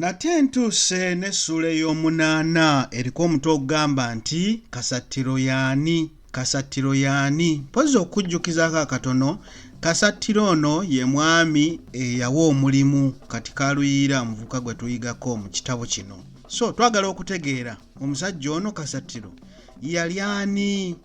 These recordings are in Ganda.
Nate ntuuse n'essuula ey'omunaana eriko omutwe ogugamba nti kasattiro y'ani? Kasattiro y'ani? Mpozzi okukujjukizaako akatono, Kasattiro ono ye mwami eyawa omulimu kati Kaluyiira omuvubuka gwe tuyigako mu kitabo kino. So twagala okutegeera omusajja ono Kasattiro yali ani?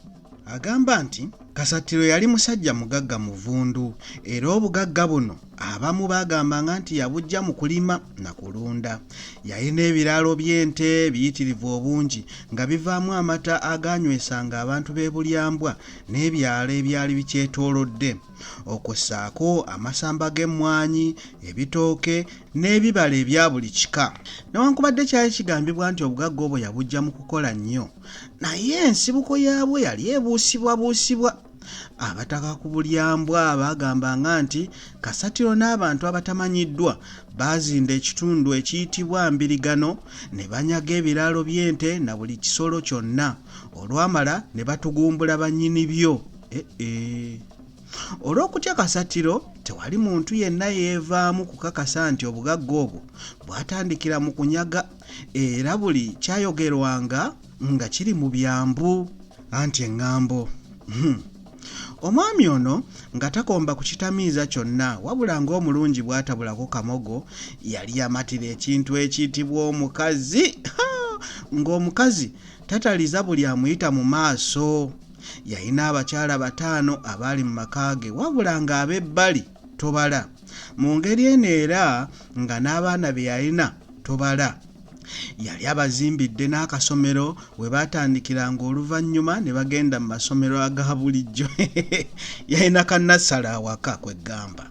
Agamba nti Kasattiro yali musajja mugagga muvundu era obugagga buno abamu bagambanga nti yabujja mu kulima na kulunda. Yalina ebiraalo by'ente biyitirivu obungi nga bivaamu amata aganywesanga abantu b'e Bulyambwa n'ebyalo ebyali bikyetoolodde, okussaako amasamba g'emmwanyi, ebitooke n'ebibala ebya buli kika. Newankubadde kyali kigambibwa nti obugagga obwo yabujja mu kukola nnyo, naye ensibuko yaabwo yali ebuusibwabuusibwa. Abataka ku Bulyambwa bagambanga nti Kasattiro n'abantu abatamanyiddwa baazinda ekitundu ekiyitibwa Mbirigano ne banyaga ebiraalo by'ente na buli kisolo kyonna, olwamala ne batugumbula bannyini byo. Olw'okutya Kasattiro tewali muntu yenna yeevaamu kukakasa nti obugagga obwo bwatandikira mu kunyaga, era buli kyayogerwanga nga kiri mu byambu. Anti eŋŋambo omwami ono nga takomba kukitamiiza kyonna, wabula ng'omulungi bw'atabulako kamogo, yali yamatira ekintu ekiyitibwa omukazi. Ng'omukazi tataliza buli amuyita mu maaso. Yalina abakyala 5 abaali mu maka ge, wabula ng'ab'ebbali tobala. Mu ngeri eno era nga n'abaana be yalina tobala. Yali abazimbidde n'akasomero we baatandikiranga oluvannyuma ne bagenda mu masomero aga bulijjo. Yalina kannassala awaka kweggamba.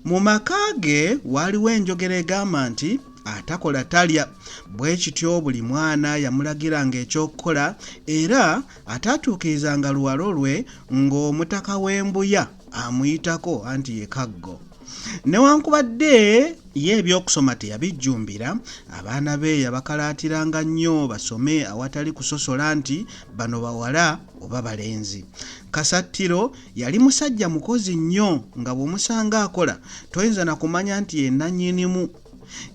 Mu maka ge waaliwo enjogera egamba nti atakola talya, bwe kityo buli mwana yamulagiranga ekyokukola, era ataatuukirizanga luwalo lwe ng'omutaka w'embuya amuyitako anti ye Kaggo. Newankubadde ye ebyokusoma teyabijjumbira, abaana be yabakalaatiranga nnyo basome awatali kusosola nti bano bawala oba balenzi. Kasattiro yali musajja mukozi nnyo, nga bw'omusanga akola toyinza na kumanya nti ye nannyinimu.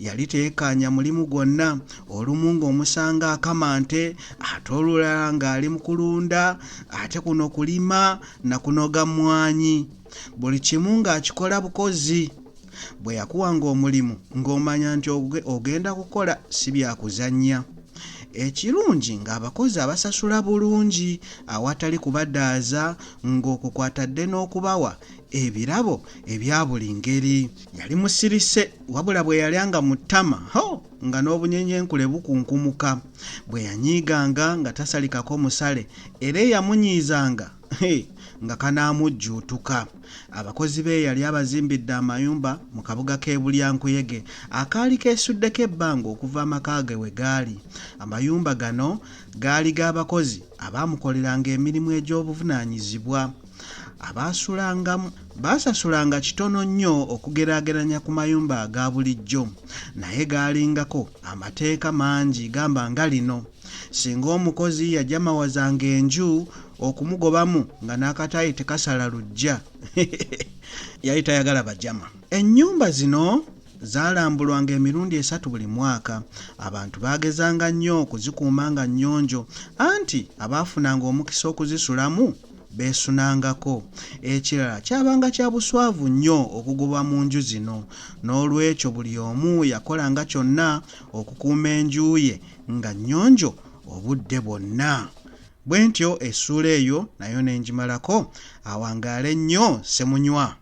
Yali teekaanya mulimu gwonna, olumu ng'omusanga akama nte, ate olulala ng'ali mu kulunda, ate kuno kulima na kunoga mmwanyi. Buli kimu ng'akikola bukozi. Bwe yakuwanga omulimu ng'omanya nti ogenda kukola si byakuzannya. Ekirungi ng'abakozi abasasula bulungi awatali kubadaaza, ng'okwo kwatadde n'okubawa ebirabo ebya buli ngeri. Yali musirise, wabula bwe yalyanga mu ttama nga n'obunyenyenkule bukunkumuka. Bwe yanyiiganga nga tasalikako musale, era eyamunyiizanga nga kanaamujjuutuka. Abakozi be yali abazimbidde amayumba mu kabuga k'e Bulyankuyege akaali keesuddeko ebbanga okuva amaka ge we gaali. Amayumba gano gaali g'abakozi abaamukoleranga emirimu egy'obuvunaanyizibwa. Abaasulangamu baasasulanga kitono nnyo okugeraageranya ku mayumba aga bulijjo, naye gaalingako amateeka mangi gamba nga lino. Singa omukozi yajamawazanga enju okumugobamu nga n'akataayi tekasala lujja, yali tayagala bajama. Ennyumba zino zaalambulwanga emirundi 3 buli mwaka. Abantu baagezanga nnyo okuzikuuma nga nnyonjo, anti abaafunanga omukisa okuzisulamu beesunangako. Ekirala kyabanga kya buswavu nnyo okugoba mu nju zino, n'olwekyo buli omu yakolanga kyonna okukuuma enju ye nga nnyonjo obudde bwonna. Bwe ntyo essuula eyo nayo ne ngimalako. Awangaale nnyo Ssemunywa.